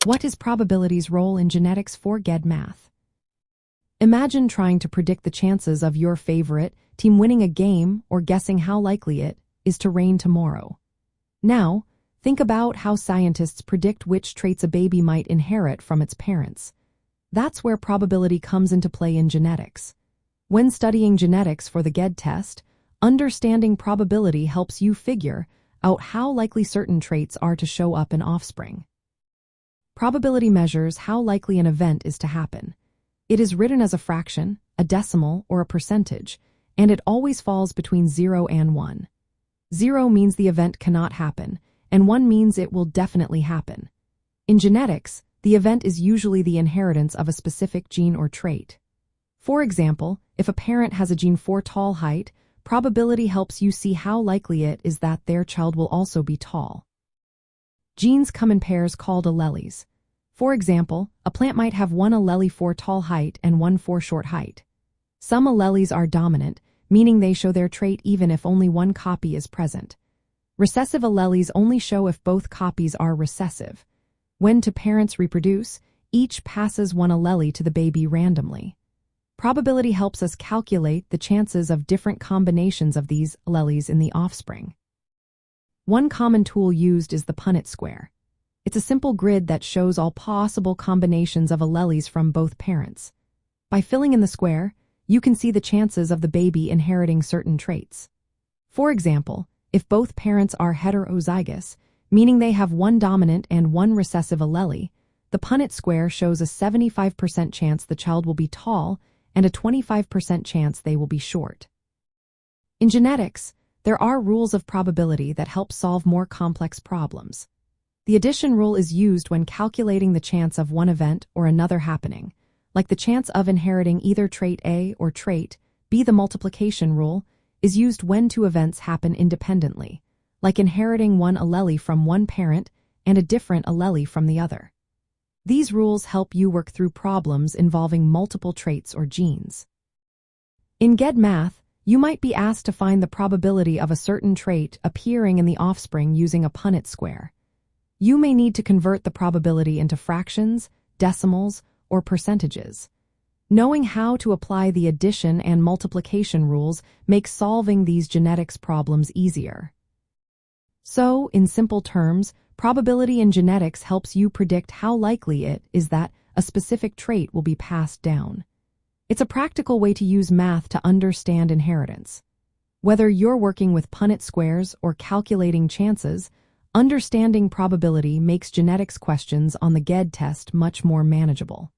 What is probability's role in genetics for GED Math? Imagine trying to predict the chances of your favorite team winning a game or guessing how likely it is to rain tomorrow. Now, think about how scientists predict which traits a baby might inherit from its parents. That's where probability comes into play in genetics. When studying genetics for the GED test, understanding probability helps you figure out how likely certain traits are to show up in offspring. Probability measures how likely an event is to happen. It is written as a fraction, a decimal, or a percentage, and it always falls between 0 and 1. 0 means the event cannot happen, and 1 means it will definitely happen. In genetics, the event is usually the inheritance of a specific gene or trait. For example, if a parent has a gene for tall height, probability helps you see how likely it is that their child will also be tall. Genes come in pairs called alleles. For example, a plant might have one allele for tall height and one for short height. Some alleles are dominant, meaning they show their trait even if only one copy is present. Recessive alleles only show if both copies are recessive. When two parents reproduce, each passes one allele to the baby randomly. Probability helps us calculate the chances of different combinations of these alleles in the offspring. One common tool used is the Punnett square. It's a simple grid that shows all possible combinations of alleles from both parents. By filling in the square, you can see the chances of the baby inheriting certain traits. For example, if both parents are heterozygous, meaning they have one dominant and one recessive allele, the Punnett square shows a 75% chance the child will be tall and a 25% chance they will be short. In genetics, there are rules of probability that help solve more complex problems. The addition rule is used when calculating the chance of one event or another happening, like the chance of inheriting either trait A or trait B. The multiplication rule is used when two events happen independently, like inheriting one allele from one parent and a different allele from the other. These rules help you work through problems involving multiple traits or genes. In GED Math, you might be asked to find the probability of a certain trait appearing in the offspring using a Punnett square. You may need to convert the probability into fractions, decimals, or percentages. Knowing how to apply the addition and multiplication rules makes solving these genetics problems easier. So, in simple terms, probability in genetics helps you predict how likely it is that a specific trait will be passed down. It's a practical way to use math to understand inheritance. Whether you're working with Punnett squares or calculating chances, understanding probability makes genetics questions on the GED test much more manageable.